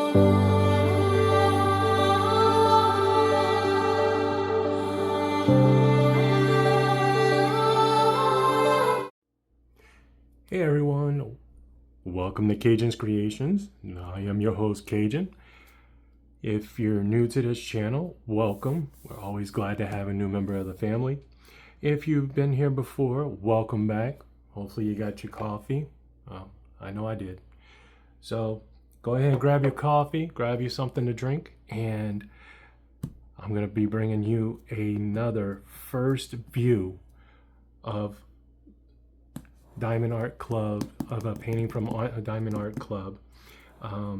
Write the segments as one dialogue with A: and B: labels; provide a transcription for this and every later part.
A: Hey everyone, welcome to Cajun's Creations. I am your host, Cajun. If you're new to this channel, welcome. We're always glad to have a new member of the family. If you've been here before, welcome back. Hopefully you got your coffee. I know I did. So go ahead and grab your coffee, grab you something to drink, and I'm going to be bringing you another first view of Diamond Art Club, of a painting from a Diamond Art Club. I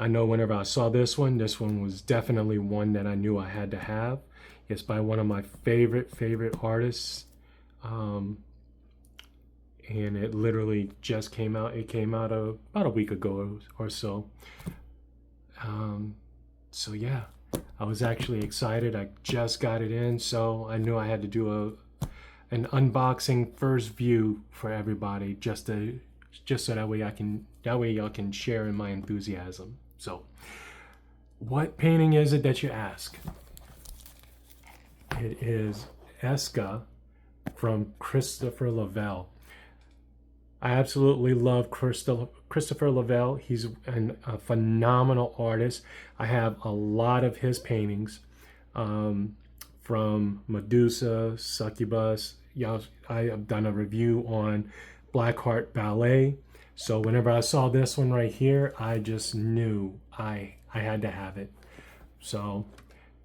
A: know whenever I saw this one was definitely one that I knew I had to have. It's by one of my favorite artists. And it literally just came out. It came out about a week ago or so. So yeah, I was actually excited. I just got it in, so I knew I had to do an unboxing first view for everybody, just so that way y'all can share in my enthusiasm. So what painting is it that you ask? It is Esca from Christopher Lovell. I absolutely love Christopher Lovell. He's a phenomenal artist. I have a lot of his paintings, from Medusa, Succubus. I have done a review on Blackheart Ballet. So whenever I saw this one right here, I just knew I had to have it. So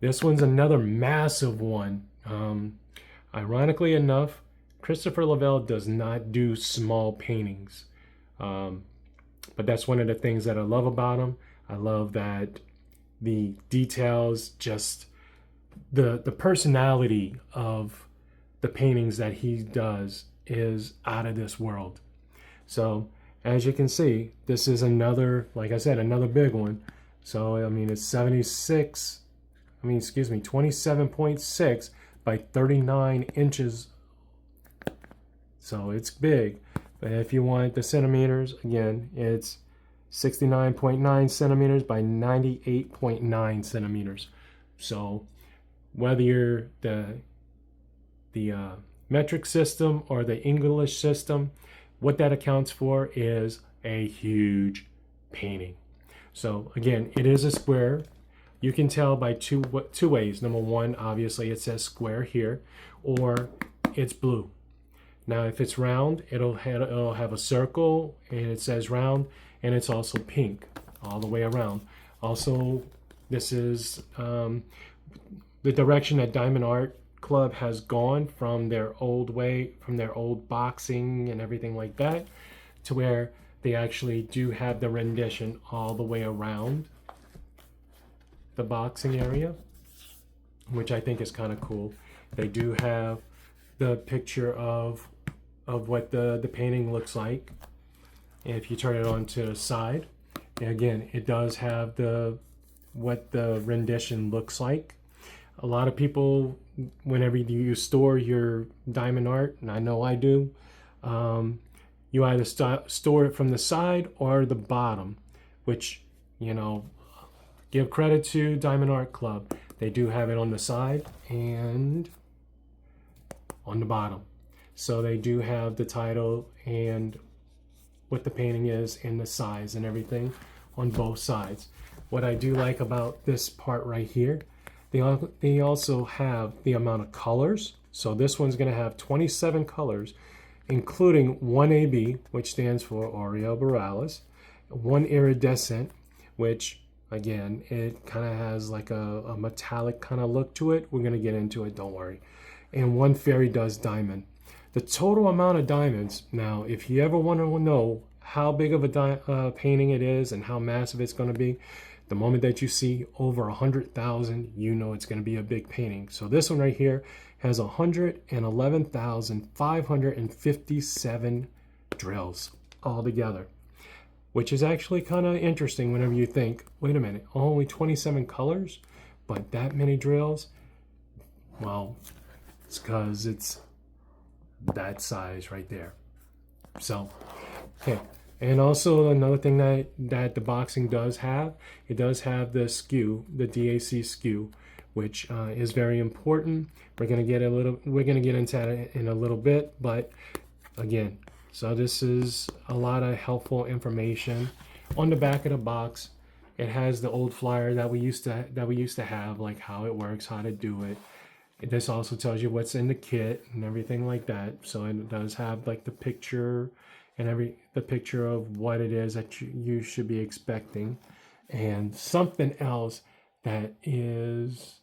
A: this one's another massive one. Ironically enough, Christopher Lovell does not do small paintings. But that's one of the things that I love about him. I love that the details, just the personality of the paintings that he does is out of this world. So as you can see, this is another, like I said, another big one. So I mean, it's 27.6 by 39 inches. So it's big. But if you want the centimeters, again, it's 69.9 centimeters by 98.9 centimeters. So whether you're the metric system or the English system, what that accounts for is a huge painting. So again, it is a square. You can tell by two ways. Number one, obviously it says square here, or it's blue. Now if it's round, it'll have a circle and it says round, and it's also pink all the way around. Also, this is the direction that Diamond Art Club has gone from their old boxing and everything like that, to where they actually do have the rendition all the way around the boxing area, which I think is kind of cool. They do have the picture of what the painting looks like. If you turn it on to the side, again, it does have what the rendition looks like. A lot of people, whenever you store your diamond art, and I know I do, you either store it from the side or the bottom, which, give credit to Diamond Art Club. They do have it on the side and on the bottom. So they do have the title and what the painting is and the size and everything on both sides. What I do like about this part right here, they also have the amount of colors. So this one's going to have 27 colors, including one AB, which stands for Aurora Borealis, one Iridescent, which again, it kind of has like a metallic kind of look to it. We're going to get into it, don't worry. And one Fairy Dust Diamond. The total amount of diamonds, now if you ever want to know how big of a painting it is and how massive it's going to be, the moment that you see over 100,000, you know it's going to be a big painting. So this one right here has 111,557 drills altogether, which is actually kind of interesting whenever you think, wait a minute, only 27 colors, but that many drills? Well, it's because it's that size right there. So, okay, And also another thing that the boxing does have, it does have the skew, the DAC skew, which is very important. We're gonna get into that in a little bit, but again, so this is a lot of helpful information on the back of the box. It has the old flyer that we used to have, like how it works, how to do it. This also tells you what's in the kit and everything like that. So it does have like the picture and the picture of what it is that you should be expecting. And something else that is,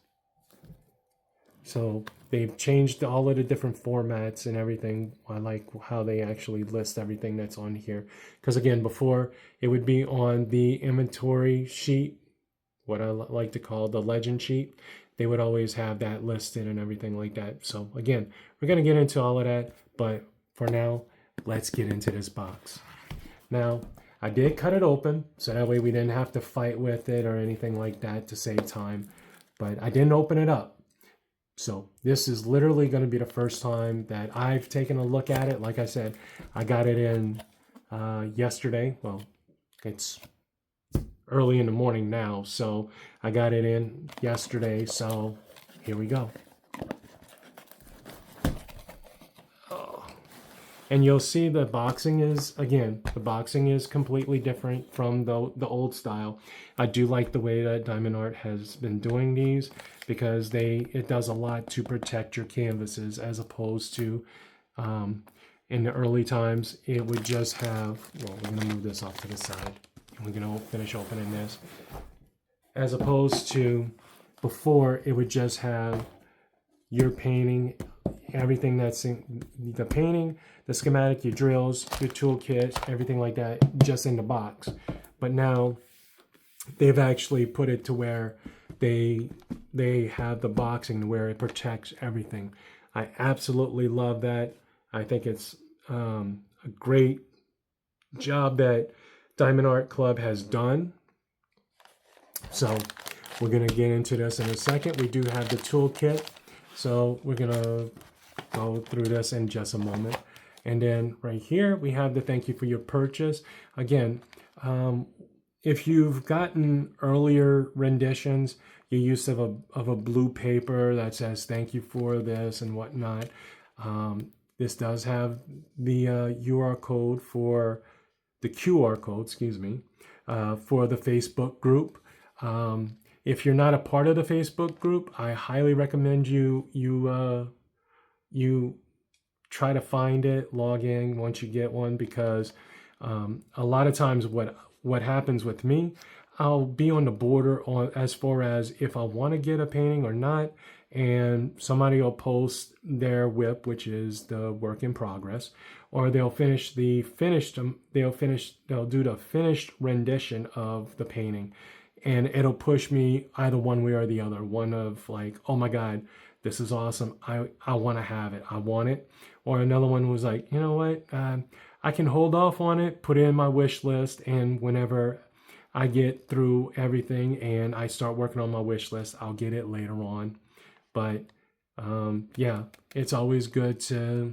A: so they've changed all of the different formats and everything. I like how they actually list everything that's on here. Because again, before it would be on the inventory sheet, what I like to call the legend sheet. They would always have that listed and everything like that. So again, we're going to get into all of that. But for now, let's get into this box. Now, I did cut it open, so that way we didn't have to fight with it or anything like that to save time. But I didn't open it up. So this is literally going to be the first time that I've taken a look at it. Like I said, I got it in yesterday. Well, it's early in the morning now, so I got it in yesterday. So here we go. And you'll see the boxing is, again, the boxing is completely different from the old style. I do like the way that Diamond Art has been doing these, because it does a lot to protect your canvases, as opposed to in the early times, it would just have, well, we're gonna move this off to the side and we're gonna finish opening this. As opposed to before, it would just have your painting, everything that's in the painting, the schematic, your drills, your toolkit, everything like that, just in the box. But now they've actually put it to where they have the boxing where it protects everything. I absolutely love that. I think it's a great job that Diamond Art Club has done. So we're going to get into this in a second. We do have the toolkit, so we're going to go through this in just a moment. And then right here we have the thank you for your purchase. Again, if you've gotten earlier renditions, your use of a blue paper that says thank you for this and whatnot, this does have the QR code for the QR code, excuse me, for the Facebook group. If you're not a part of the Facebook group, I highly recommend you try to find it, log in once you get one, because a lot of times what happens with me, I'll be on the border on as far as if I want to get a painting or not, and somebody will post their WIP, which is the work in progress, or they'll do the finished rendition of the painting, and it'll push me either one way or the other. One of like, oh my God, this is awesome, I want to have it, I want it. Or another one was like, you know what, I can hold off on it, put it in my wish list, and whenever I get through everything and I start working on my wish list, I'll get it later on. But yeah, it's always good to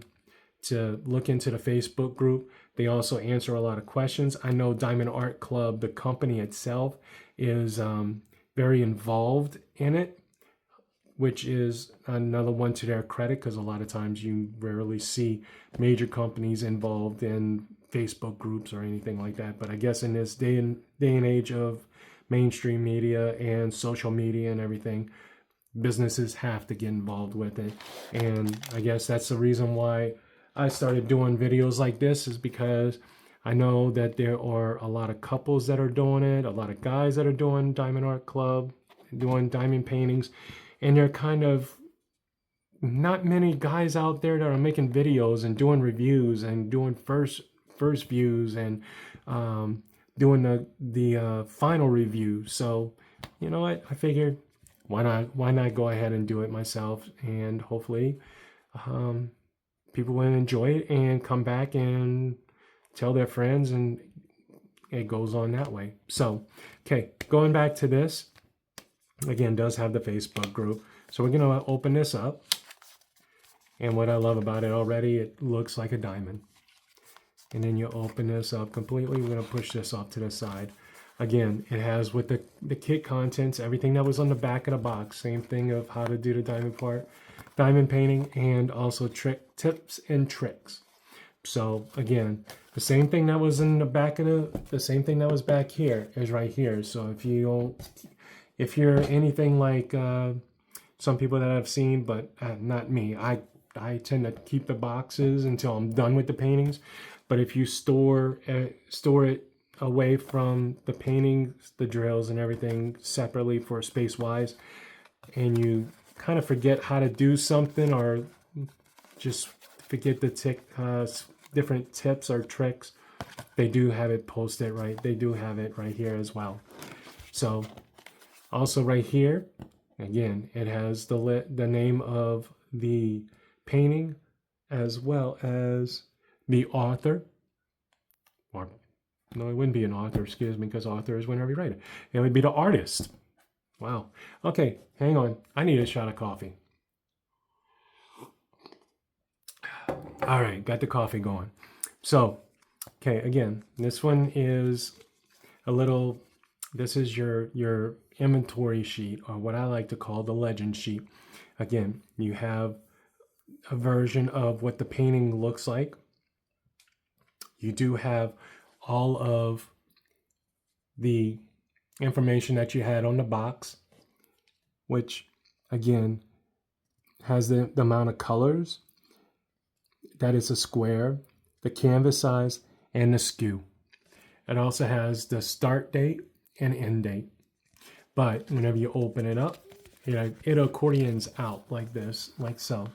A: look into the Facebook group. They also answer a lot of questions. I know Diamond Art Club, the company itself, is very involved in it, which is another one to their credit, because a lot of times you rarely see major companies involved in Facebook groups or anything like that. But I guess in this day and age of mainstream media and social media and everything, businesses have to get involved with it. And I guess that's the reason why I started doing videos like this, is because I know that there are a lot of couples that are doing it, a lot of guys that are doing Diamond Art Club, doing diamond paintings, and they're kind of not many guys out there that are making videos and doing reviews and doing first views and doing the final review. So you know what, I figured why not go ahead and do it myself, and hopefully people will enjoy it and come back and tell their friends, and it goes on that way. So okay, going back to this, again, does have the Facebook group. So we're going to open this up. And what I love about it already, it looks like a diamond. and then you open this up completely. We're going to push this off to the side. Again, it has with the kit contents, everything that was on the back of the box. Same thing of how to do the diamond part, diamond painting, and also tips and tricks. So again, the same thing that was in the back of the same thing that was back here is right here. So if you're anything like some people that I've seen, but not me, I tend to keep the boxes until I'm done with the paintings. But if you store it away from the paintings, the drills, and everything separately for space-wise, and you kind of forget how to do something or just forget the different tips or tricks, they do have it posted right. They do have it right here as well. So also right here, again, it has the name of the painting as well as the author. Or no, it wouldn't be an author, excuse me, because author is whenever you write it. It would be the artist. Wow. Okay, hang on. I need a shot of coffee. All right, got the coffee going. So, okay, again, this one is a little, this is your inventory sheet, or what I like to call the legend sheet. Again, you have a version of what the painting looks like. You do have all of the information that you had on the box, which again has the amount of colors, that is a square, the canvas size, and the skew. It also has the start date and end date. But whenever you open it up, it accordions out like this, like so.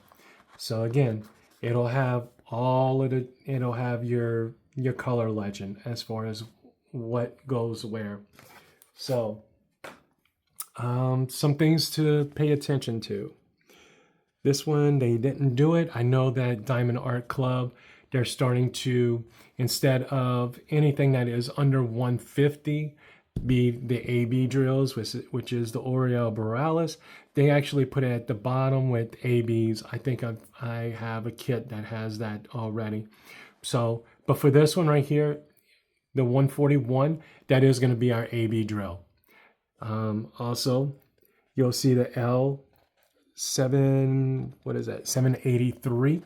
A: So again, it'll have it'll have your color legend as far as what goes where. So some things to pay attention to. This one, they didn't do it. I know that Diamond Art Club, they're starting to, instead of anything that is under 150, be the AB drills, which is the Aurora Borealis. They actually put it at the bottom with ABs. I think I have a kit that has that already. So, but for this one right here, the 141, that is going to be our AB drill. Also, you'll see the L783.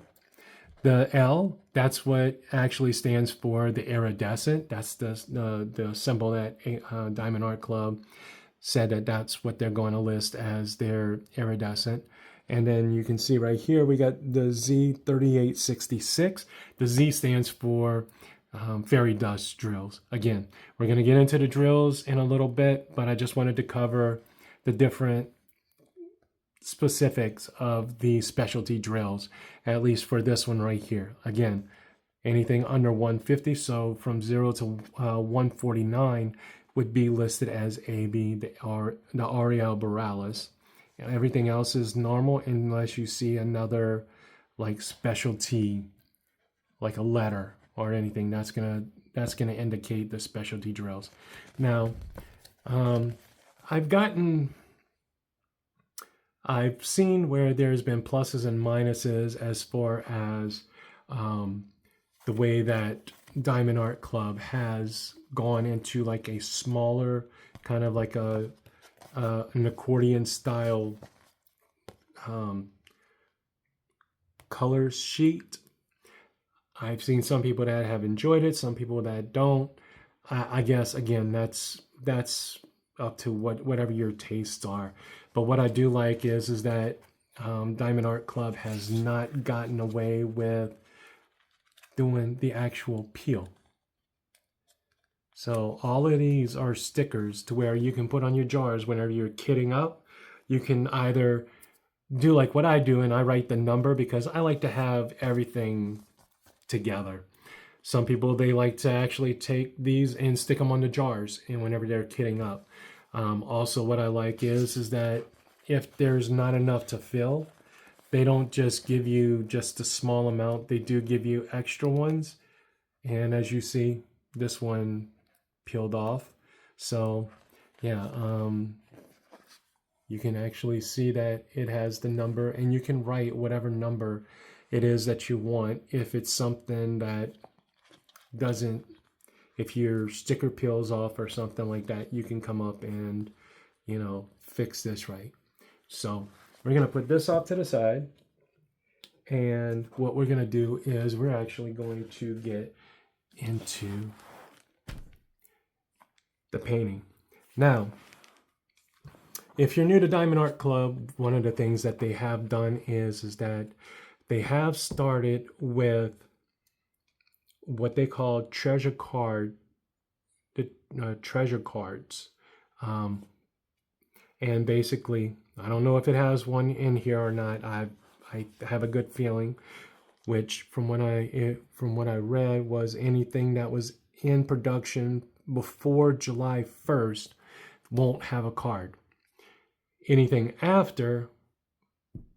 A: The L, that's what actually stands for the iridescent. That's the symbol that Diamond Art Club said that's what they're going to list as their iridescent. And then you can see right here, we got the Z3866. The Z stands for fairy dust drills. Again, we're going to get into the drills in a little bit, but I just wanted to cover the different specifics of the specialty drills, at least for this one right here. Again, anything under 150, so from 0 to 149 would be listed as AB, the Aurora Borealis. Everything else is normal unless you see another like specialty, like a letter or anything. That's gonna indicate the specialty drills. Now, I've seen where there's been pluses and minuses as far as the way that Diamond Art Club has gone into like a smaller, kind of like an accordion style color sheet. I've seen some people that have enjoyed it, some people that don't. I guess again, that's up to whatever your tastes are. But what I do like is that Diamond Art Club has not gotten away with doing the actual peel. So all of these are stickers to where you can put on your jars whenever you're kitting up. You can either do like what I do, and I write the number because I like to have everything together. Some people, they like to actually take these and stick them on the jars and whenever they're kitting up. Also, what I like is that if there's not enough to fill, they don't just give you just a small amount. They do give you extra ones. And as you see, this one peeled off. So yeah, you can actually see that it has the number, and you can write whatever number it is that you want if it's something that doesn't, if your sticker peels off or something like that, you can come up and, you know, fix this right. So we're going to put this off to the side. And what we're going to do is we're actually going to get into the painting. Now, if you're new to Diamond Art Club, one of the things that they have done is that they have started with what they call treasure cards. And basically, I don't know if it has one in here or not. I have a good feeling, which from what I read was anything that was in production before July 1st won't have a card. Anything after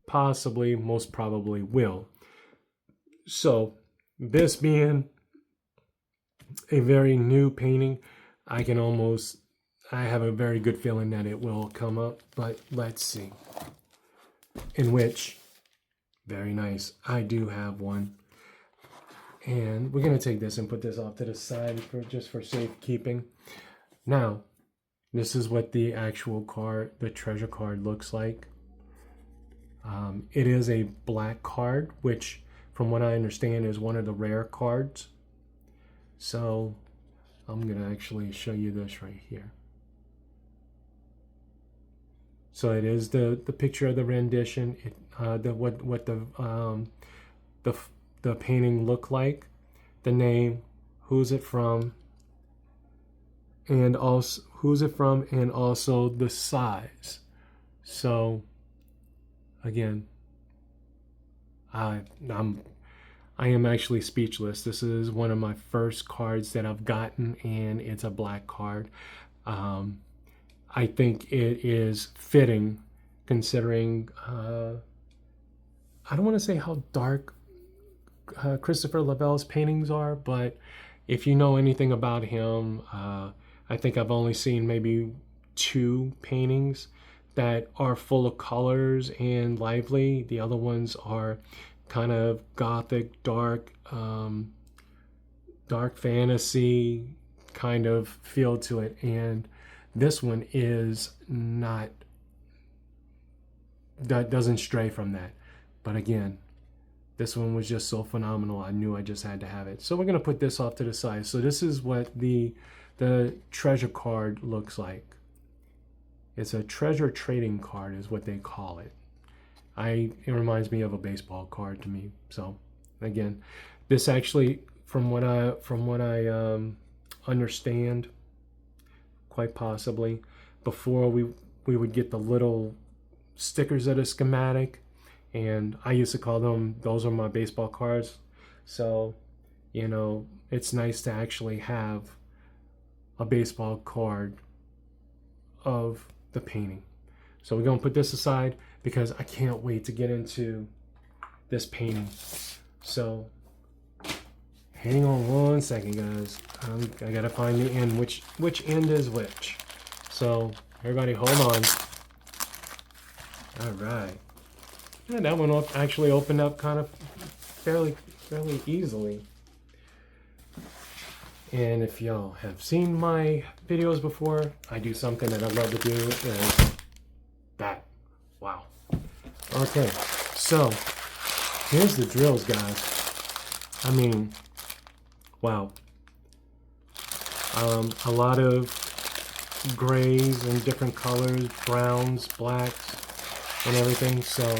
A: possibly, most probably will. So this being a very new painting, I have a very good feeling that it will come up, but let's see. In which, very nice, I do have one. And we're going to take this and put this off to the side just for safekeeping. Now, this is what the actual card, the treasure card, looks like. It is a black card, which from what I understand is one of the rare cards. So I'm going to actually show you this right here. So it is the picture of the rendition, what the painting looked like, the name, who's it from, and also the size. So again, I am actually speechless. This is one of my first cards that I've gotten, and it's a black card. I think it is fitting, considering I don't want to say how dark Christopher Lovell's paintings are, but if you know anything about him, I think I've only seen maybe 2 paintings that are full of colors and lively. The other ones are kind of gothic, dark fantasy kind of feel to it, and this one is not, that doesn't stray from that. But again, this one was just so phenomenal. I knew I just had to have it. So we're going to put this off to the side. So this is what the treasure card looks like. It's a treasure trading card is what they call it. It reminds me of a baseball card to me. So again, this actually, from what I understand, quite possibly, before we would get the little stickers of the schematic, and I used to call them, those are my baseball cards. So, you know, it's nice to actually have a baseball card of the painting. So we're going to put this aside because I can't wait to get into this painting. So hang on one second, guys. I gotta find the end, which end is which. So everybody hold on. All right. Yeah, that one actually opened up kind of fairly easily. And if y'all have seen my videos before, I do something that I love to do is that. Wow. Okay, so here's the drills, guys. I mean, wow. A lot of grays and different colors, browns, blacks, and everything. So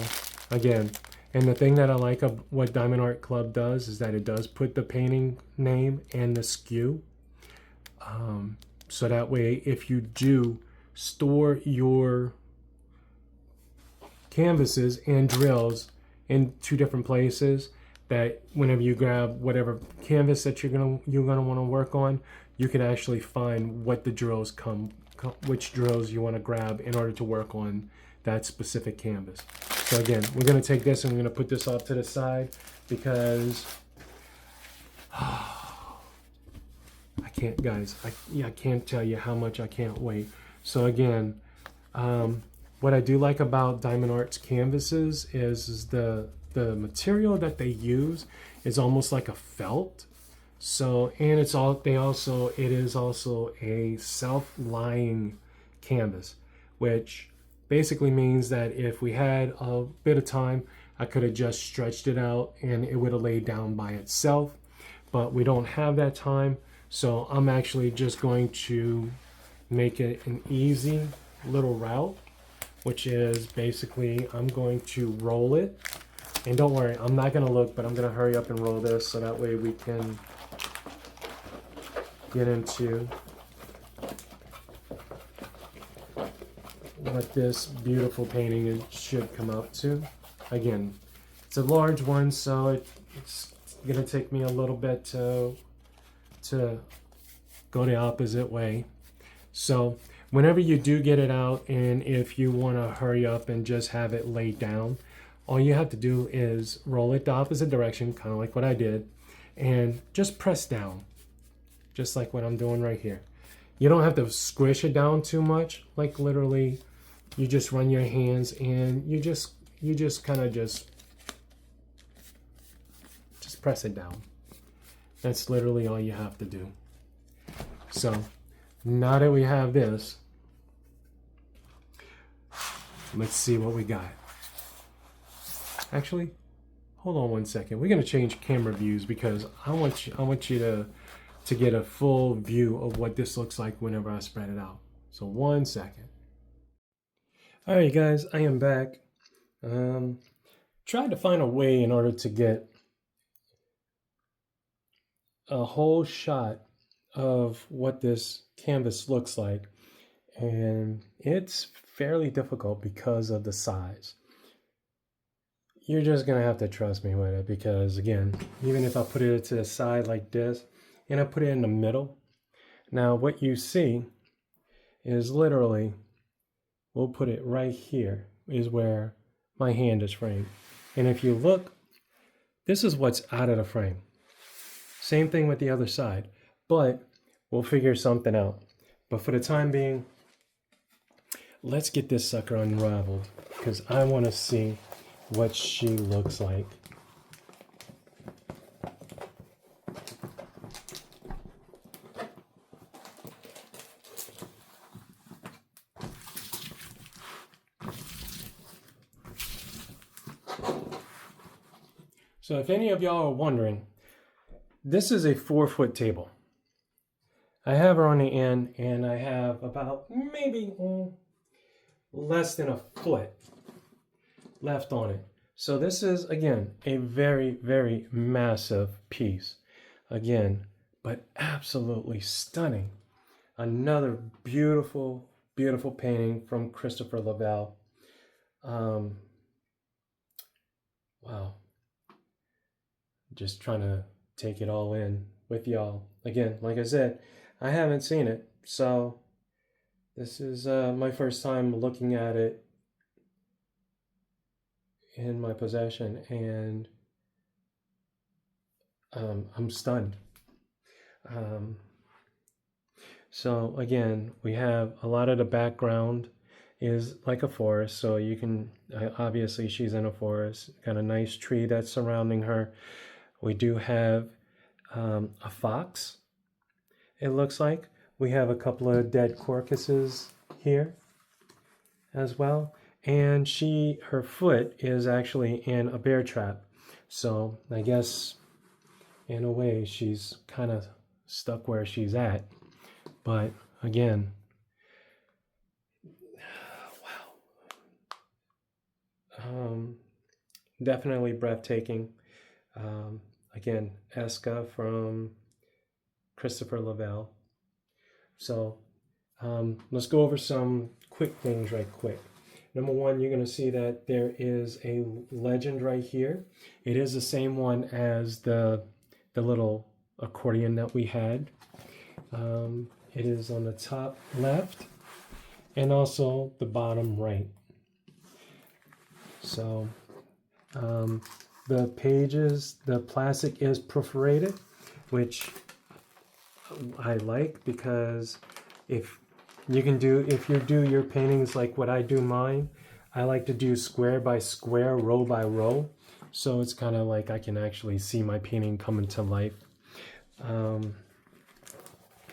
A: again, and the thing that I like of what Diamond Art Club does is that it does put the painting name and the SKU. So that way, if you do store your canvases and drills in 2 different places, that whenever you grab whatever canvas that you're gonna want to work on, you can actually find what the drills which drills you want to grab in order to work on that specific canvas. So again, we're going to take this and we're going to put this off to the side because I can't, guys, I can't tell you how much I can't wait. So again, what I do like about Diamond Art's canvases is the material that they use is almost like a felt. So, and it is also a self-lying canvas, which basically means that if we had a bit of time, I could have just stretched it out and it would have laid down by itself, but we don't have that time. So I'm actually just going to make it an easy little route, which is basically I'm going to roll it. And don't worry, I'm not going to look, but I'm going to hurry up and roll this so that way we can get into what this beautiful painting should come up to. Again, it's a large one, so it's going to take me a little bit to go the opposite way. So whenever you do get it out, and if you want to hurry up and just have it laid down, all you have to do is roll it the opposite direction, kind of like what I did, and just press down, just like what I'm doing right here. You don't have to squish it down too much, like literally you just run your hands and you just kind of just press it down. That's literally all you have to do. So now that we have this, let's see what we got. Actually, hold on one second. We're going to change camera views because I want you to get a full view of what this looks like whenever I spread it out. So 1 second. All right, guys, I am back. Tried to find a way in order to get a whole shot of what this canvas looks like, and it's fairly difficult because of the size. You're just gonna have to trust me with it because, again, even if I put it to the side like this and I put it in the middle, now what you see is literally, we'll put it right here, is where my hand is framed. And if you look, this is what's out of the frame. Same thing with the other side, but we'll figure something out. But for the time being, let's get this sucker unraveled because I want to see what she looks like. So if any of y'all are wondering, this is a 4-foot table. I have her on the end and I have about maybe less than a foot left on it. So this is, again, a very, very massive piece. Again, but absolutely stunning. Another beautiful, beautiful painting from Christopher Lovell. Wow. Just trying to take it all in with y'all. Again, like I said, I haven't seen it, so this is my first time looking at it in my possession, and I'm stunned. So again, we have a lot of the background is like a forest, so you can, obviously she's in a forest, got a nice tree that's surrounding her. We do have a fox, it looks like. We have a couple of dead crocuses here as well. And her foot is actually in a bear trap. So I guess in a way she's kind of stuck where she's at. But again, wow. Definitely breathtaking. Again, Esca from Christopher Lovell. So let's go over some quick things right quick. Number one, you're going to see that there is a legend right here. It is the same one as the little accordion that we had. It is on the top left and also the bottom right. So the pages, the plastic is perforated, which I like because if you do your paintings like what I do mine, I like to do square by square, row by row. So it's kind of like I can actually see my painting coming to life.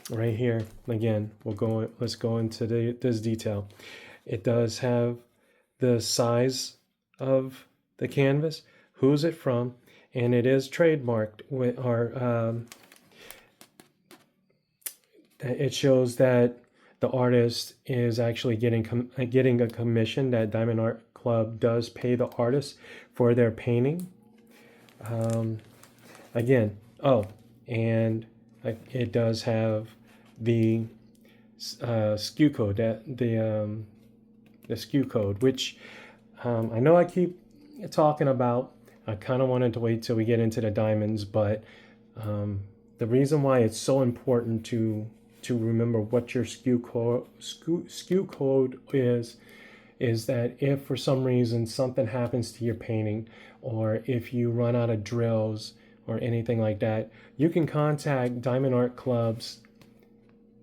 A: right here again, let's go into this detail. It does have the size of the canvas, who's it from, and it is trademarked with our it shows that the artist is actually getting a commission, that Diamond Art Club does pay the artist for their painting. Again, oh, and it does have the SKU code, the SKU code, which I know I keep talking about. I kind of wanted to wait till we get into the diamonds, but the reason why it's so important to remember what your SKU code is that if for some reason something happens to your painting, or if you run out of drills or anything like that, you can contact Diamond Art Club's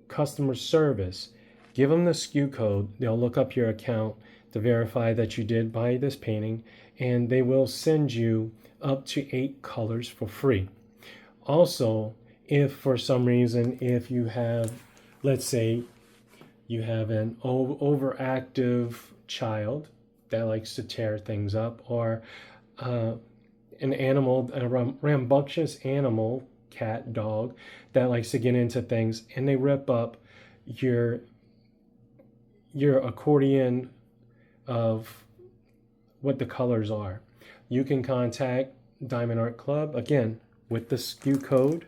A: customer service. Give them the SKU code. They'll look up your account to verify that you did buy this painting, and they will send you up to 8 colors for free. Also, if for some reason, if you have, let's say you have an overactive child that likes to tear things up, or an animal, a rambunctious animal, cat, dog, that likes to get into things, and they rip up your accordion of what the colors are, you can contact Diamond Art Club again with the SKU code,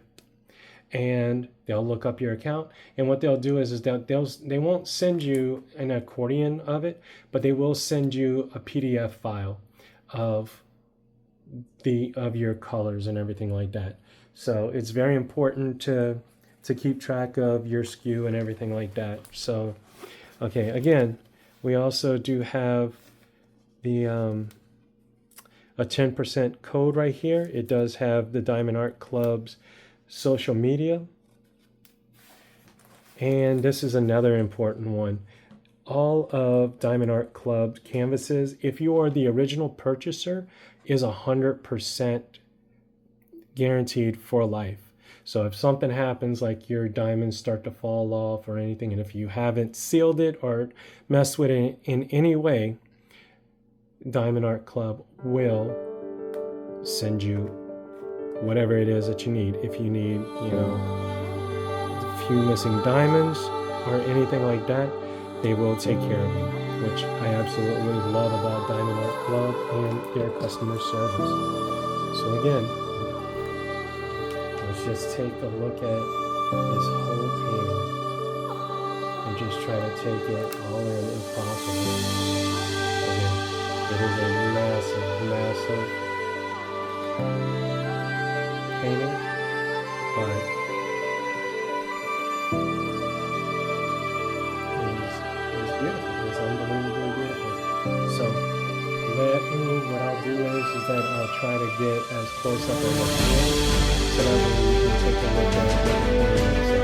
A: and they'll look up your account. And what they'll do is that they won't send you an accordion of it, but they will send you a PDF file of your colors and everything like that. So it's very important to keep track of your SKU and everything like that. So okay, again, we also do have the a 10% code right here. It does have the Diamond Art Club's social media. And this is another important one. All of Diamond Art Club canvases, if you are the original purchaser, is 100% guaranteed for life. So if something happens, like your diamonds start to fall off or anything, and if you haven't sealed it or messed with it in any way, Diamond Art Club will send you whatever it is that you need. If you need, you know, a few missing diamonds or anything like that, they will take care of you, which I absolutely love about Diamond Art Club and their customer service. So again, let's just take a look at this whole painting and just try to take it all in if possible. Again, it is a massive, massive painting, but it's beautiful. It's unbelievably beautiful. So what I'll do is that I'll try to get as close up as I can, so that we can take a look at what the painting looks like.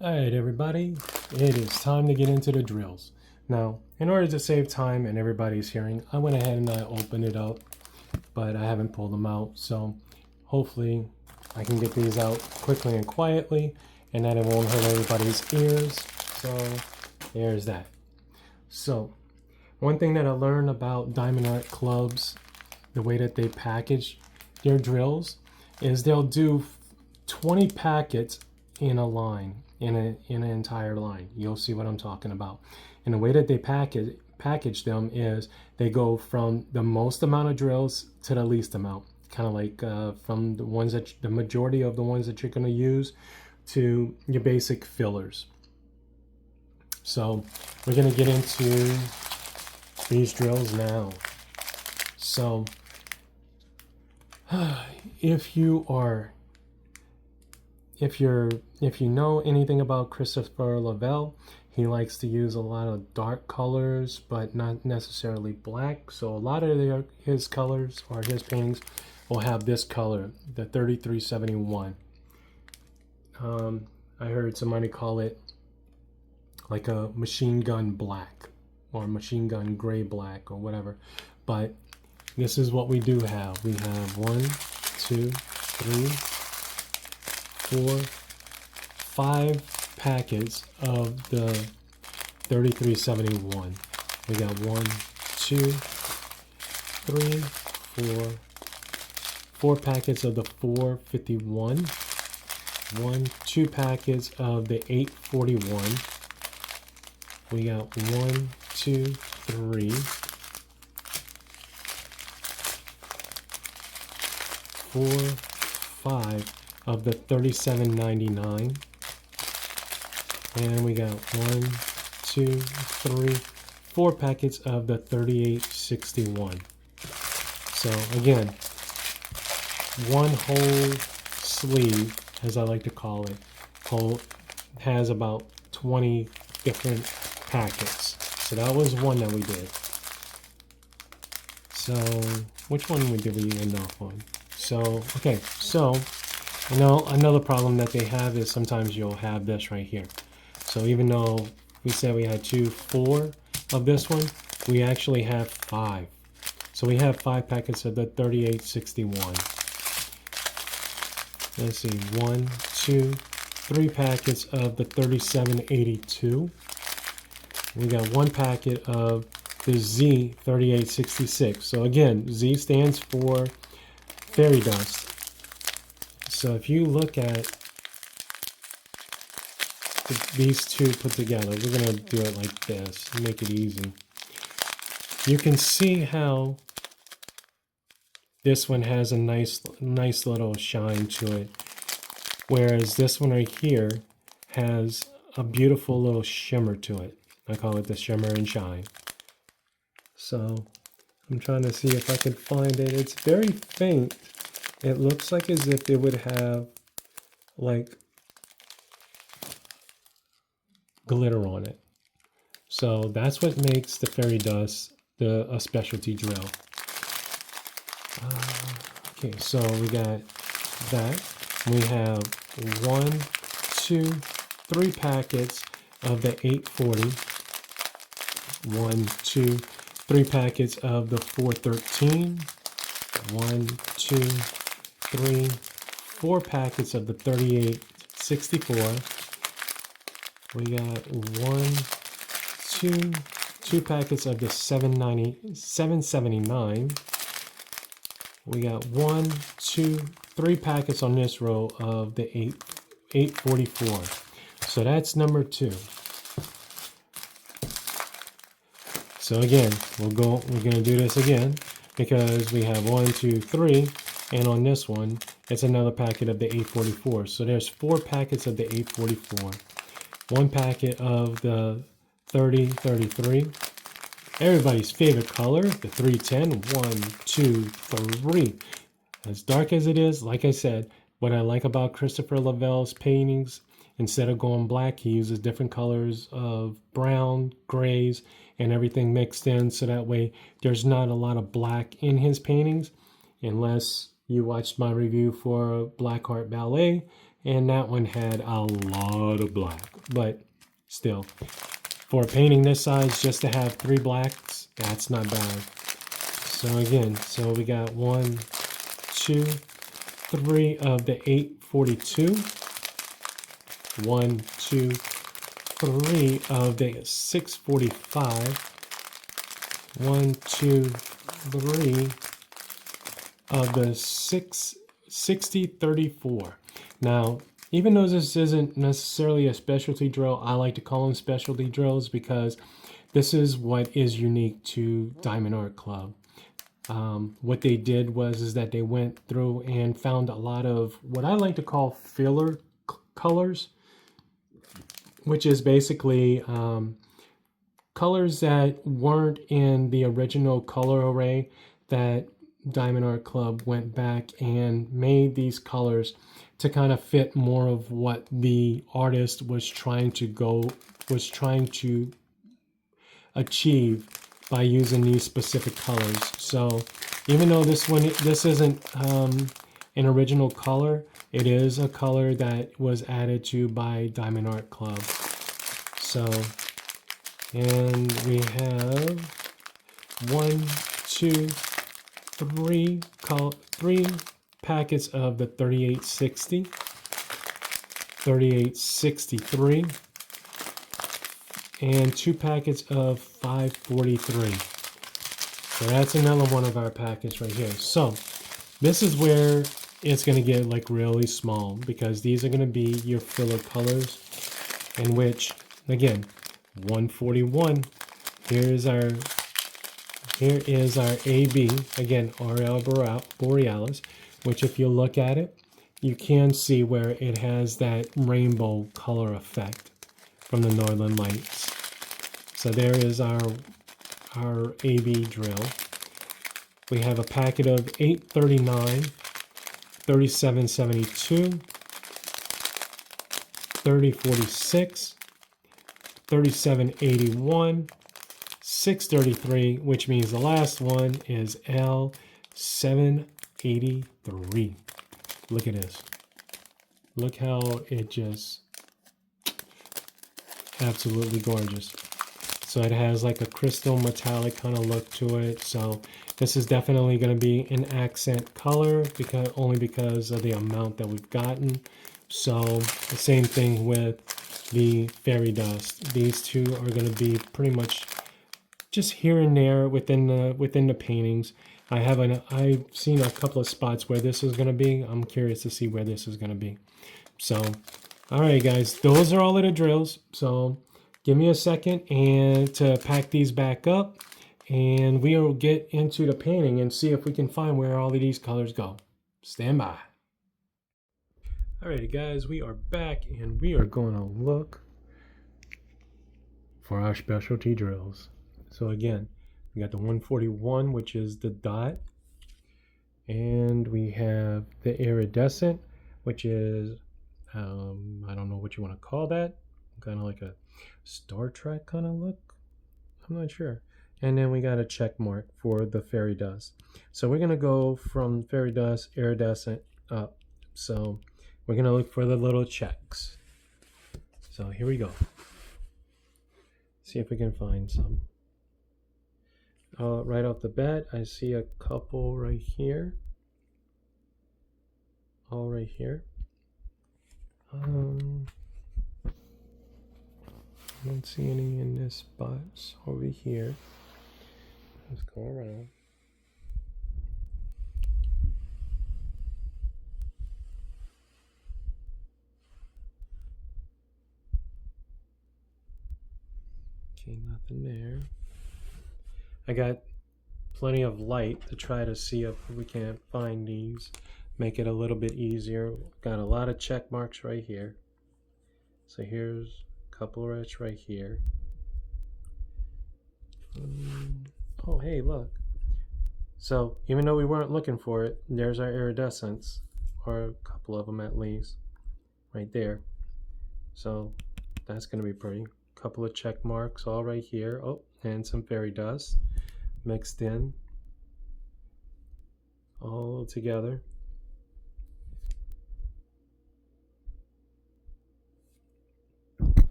A: Alright everybody, it is time to get into the drills. Now, in order to save time and everybody's hearing, I went ahead and I opened it up, but I haven't pulled them out, so hopefully I can get these out quickly and quietly, and that it won't hurt everybody's ears. So there's that. So one thing that I learned about diamond art clubs, the way that they package their drills, is they'll do 20 packets in a line, in an entire line. You'll see what I'm talking about. And the way that they package them is they go from the most amount of drills to the least amount, kind of like from the ones that the majority of the ones that you're going to use to your basic fillers. So we're going to get into these drills now. So if you know anything about Christopher Lovell, he likes to use a lot of dark colors, but not necessarily black. So a lot of his colors or his paintings will have this color, the 3371. I heard somebody call it like a machine gun black or machine gun gray black or whatever. But this is what we do have. We have 1, 2, 3, 4, 5 packets of the 3371. We got 1, 2, 3, 4 packets of the 451. 2 packets of the 841. We got 1, 2, 3, 4, 5 of the 3799. And we got 1, 2, 3, 4 packets of the 3861. So again, one whole sleeve, as I like to call it, has about 20 different packets. So that was one that we did. So which one did we end off on? So okay, so I know another problem that they have is sometimes you'll have this right here. So even though we said we had 4 of this one, we actually have 5. So we have 5 packets of the 3861. Let's see, 1, 2, 3 packets of the 3782. We got 1 packet of the Z 3866. So again, Z stands for fairy dust. So if you look at these two put together, we're going to do it like this, make it easy. You can see how this one has a nice little shine to it, whereas this one right here has a beautiful little shimmer to it. I call it the shimmer and shine. So I'm trying to see if I can find it. It's very faint. It looks like as if it would have like glitter on it. So that's what makes the fairy dust a specialty drill. Okay, so we got that. We have 1, 2, 3 packets of the 840. 1, 2, 3 packets of the 413. 1, 2, 3, 4 packets of the 3864. We got 1, 2 packets of the 779. We got 1, 2, 3 packets on this row of the 844. So that's number 2. So again, we're gonna do this again because we have 1, 2, 3, and on this one, it's another packet of the 844. So there's 4 packets of the 844, 1 packet of the 3033. Everybody's favorite color, the 310. 1, 2, 3. As dark as it is, like I said, what I like about Christopher Lovell's paintings, instead of going black, he uses different colors of brown, grays, and everything mixed in, so that way there's not a lot of black in his paintings, unless you watched my review for Black Art Ballet, and that one had a lot of black. But still, for a painting this size, just to have 3 blacks, that's not bad. So again, so we got 1, 2, 3 of the 842. 1, 2, 3 of the 645. 1, 2, 3 of the 6034. Now, even though this isn't necessarily a specialty drill, I like to call them specialty drills because this is what is unique to Diamond Art Club. What they did is that they went through and found a lot of what I like to call filler colors, which is basically colors that weren't in the original color array. That Diamond Art Club went back and made these colors to kind of fit more of what the artist was trying to achieve by using these specific colors. So even though this isn't an original color, it is a color that was added to by Diamond Art Club. So, and we have 1, 2, 3 packets of the 3860, 3863, and 2 packets of 543. So that's another one of our packets right here. So this is where it's going to get like really small, because these are going to be your filler colors, in which, again, 141. Here is our AB, again, Aurora Borealis, which if you look at it, you can see where it has that rainbow color effect from the Northern Lights. So there is our AB drill. We have a packet of 839, 3772, 3046, 3781, 633, which means the last one is L783. Look at this. Look how it just absolutely gorgeous. So it has like a crystal metallic kind of look to it. So this is definitely going to be an accent color, only because of the amount that we've gotten. So the same thing with the fairy dust. These two are going to be pretty much just here and there within the paintings. I've seen a couple of spots where this is going to be. I'm curious to see where this is going to be. So, all right, guys, those are all of the drills. So give me a second and to pack these back up, and we'll get into the painting and see if we can find where all of these colors go. Stand by. Alrighty, guys, we are back and we are going to look for our specialty drills. So again, we got the 141, which is the dot, and we have the iridescent, which is I don't know what you want to call that, kind of like a Star Trek kind of look, I'm not sure. And then we got a check mark for the fairy dust. So we're going to go from fairy dust, iridescent up. So we're going to look for the little checks. So here we go. See if we can find some. Right off the bat, I see a couple right here. All right here. I don't see any in this spot. So over here. Let's go around. Okay, nothing there. I got plenty of light to try to see if we can find these. Make it a little bit easier. Got a lot of check marks right here. So here's a couple right here. Oh, hey, look. So even though we weren't looking for it, there's our iridescence, or a couple of them at least, right there. So that's going to be pretty. Couple of check marks all right here. Oh, and some fairy dust mixed in all together.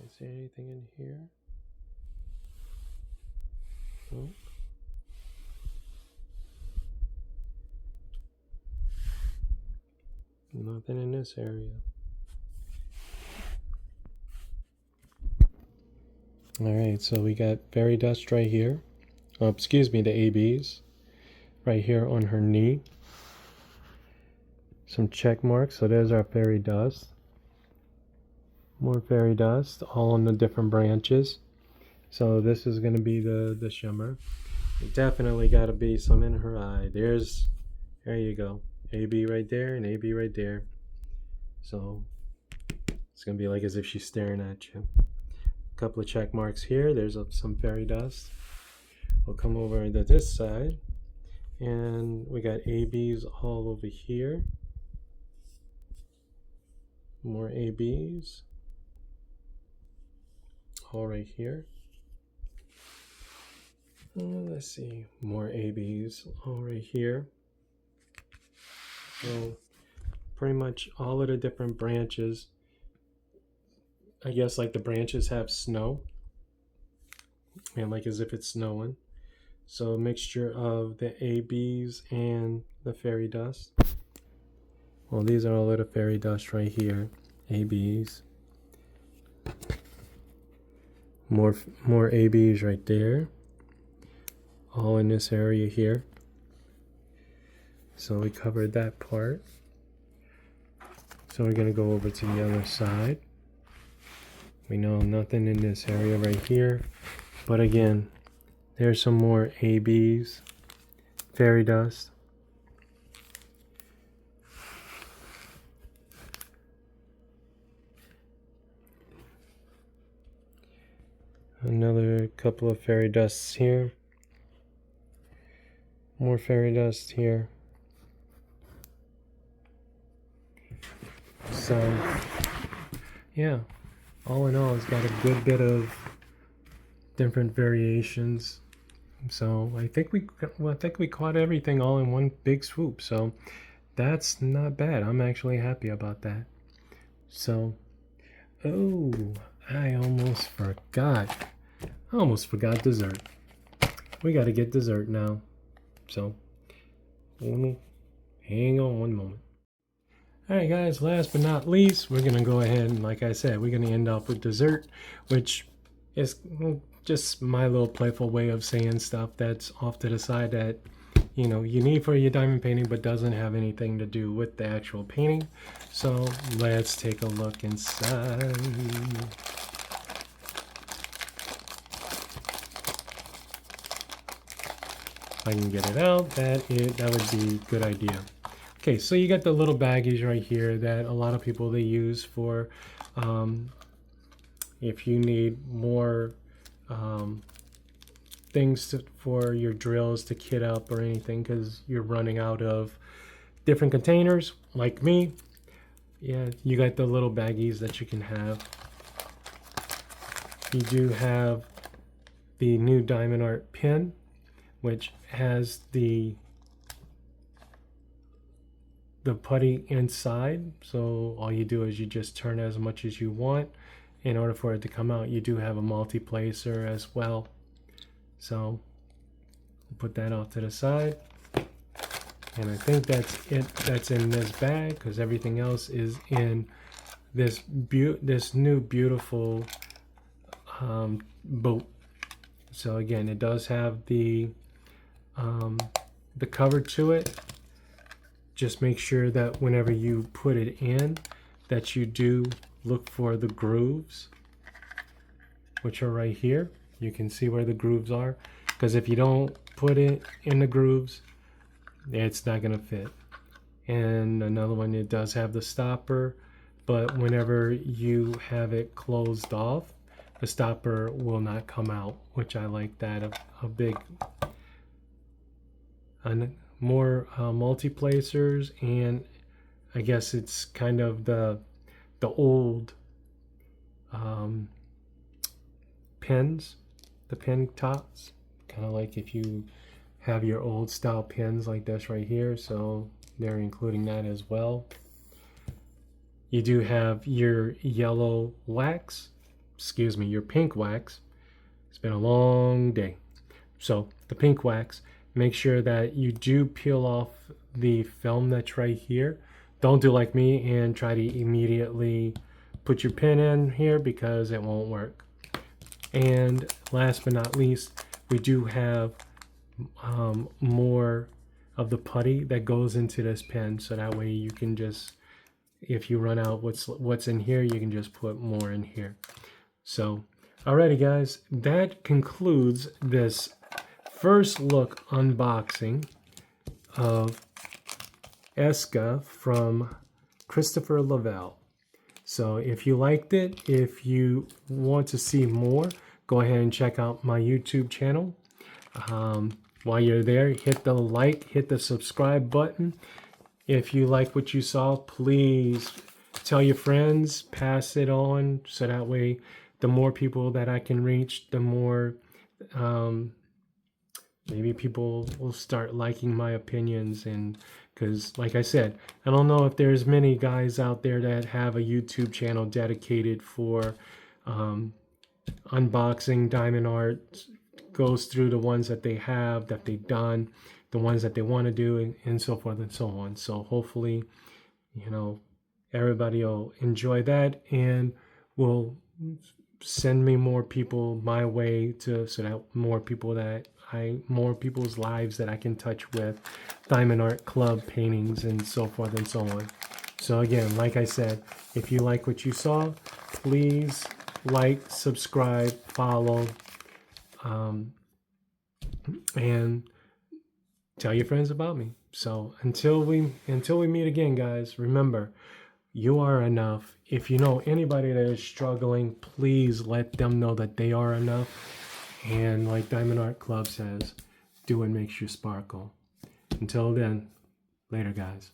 A: Is there anything in here? Nope. Nothing in this area. All right, so we got fairy dust right here. Oh, excuse me, the ABs right here on her knee. Some check marks. So there's our fairy dust. More fairy dust, all on the different branches. So this is going to be the shimmer. Definitely got to be some in her eye. There you go. AB right there and AB right there. So it's going to be like as if she's staring at you. A couple of check marks here. There's some fairy dust. We'll come over to this side. And we got ABs all over here. More ABs. All right here. Let's see, more ABs all right here. So pretty much all of the different branches, I guess like the branches have snow, and like as if it's snowing. So a mixture of the ABs and the fairy dust. Well, these are all of the fairy dust right here, ABs. More ABs right there. All in this area here. So we covered that part. So we're going to go over to the other side. We know nothing in this area right here. But again, there's some more ABs, fairy dust. Another couple of fairy dusts here. More fairy dust here. So, yeah, all in all, it's got a good bit of different variations. So I think we caught everything all in one big swoop. So that's not bad. I'm actually happy about that. So, oh, I almost forgot. I almost forgot dessert. We got to get dessert now. So, hang on one moment. Alright guys, last but not least, we're going to go ahead and, like I said, we're going to end up with dessert, which is just my little playful way of saying stuff that's off to the side that, you know, you need for your diamond painting, but doesn't have anything to do with the actual painting. So, let's take a look inside. If I can get it out, that would be a good idea. Okay, so you got the little baggies right here that a lot of people they use for if you need more things for your drills to kit up or anything because you're running out of different containers like me. Yeah, you got the little baggies that you can have. You do have the new Diamond Art pin, which has the putty inside, so all you do is you just turn as much as you want in order for it to come out. You do have a multi-placer as well, so we'll put that off to the side, and I think that's it. That's in this bag because everything else is in this new beautiful boat. So again, it does have the cover to it. Just make sure that whenever you put it in, that you do look for the grooves, which are right here. You can see where the grooves are, because if you don't put it in the grooves, it's not going to fit. And another one, it does have the stopper, but whenever you have it closed off, the stopper will not come out, which I like that. A big... more multi-placers, and I guess it's kind of the old pins, the pin tops, kind of like if you have your old style pins like this right here, so they're including that as well. You do have your yellow wax, excuse me, your pink wax. It's been a long day. So the pink wax, make sure that you do peel off the film that's right here. Don't do like me and try to immediately put your pin in here because it won't work. And last but not least, we do have more of the putty that goes into this pen, so that way you can just, if you run out what's in here, you can just put more in here. So alrighty guys, that concludes this first look unboxing of Esca from Christopher Lovell. So if you liked it, if you want to see more, go ahead and check out my YouTube channel. While you're there, hit the like, hit the subscribe button. If you like what you saw, please tell your friends, pass it on, so that way the more people that I can reach, the more maybe people will start liking my opinions. And because like I said, I don't know if there's many guys out there that have a YouTube channel dedicated for unboxing diamond art, goes through the ones that they have, that they've done, the ones that they want to do, and so forth and so on. So hopefully, you know, everybody will enjoy that and will send me more people my way, to so that more people's lives that I can touch with diamond art club paintings and so forth and so on. So again, like I said, if you like what you saw, please like, subscribe, follow, and tell your friends about me. So until we meet again, guys, remember, you are enough. If you know anybody that is struggling, please let them know that they are enough. And like Diamond Art Club says, do what makes you sparkle. Until then, later, guys.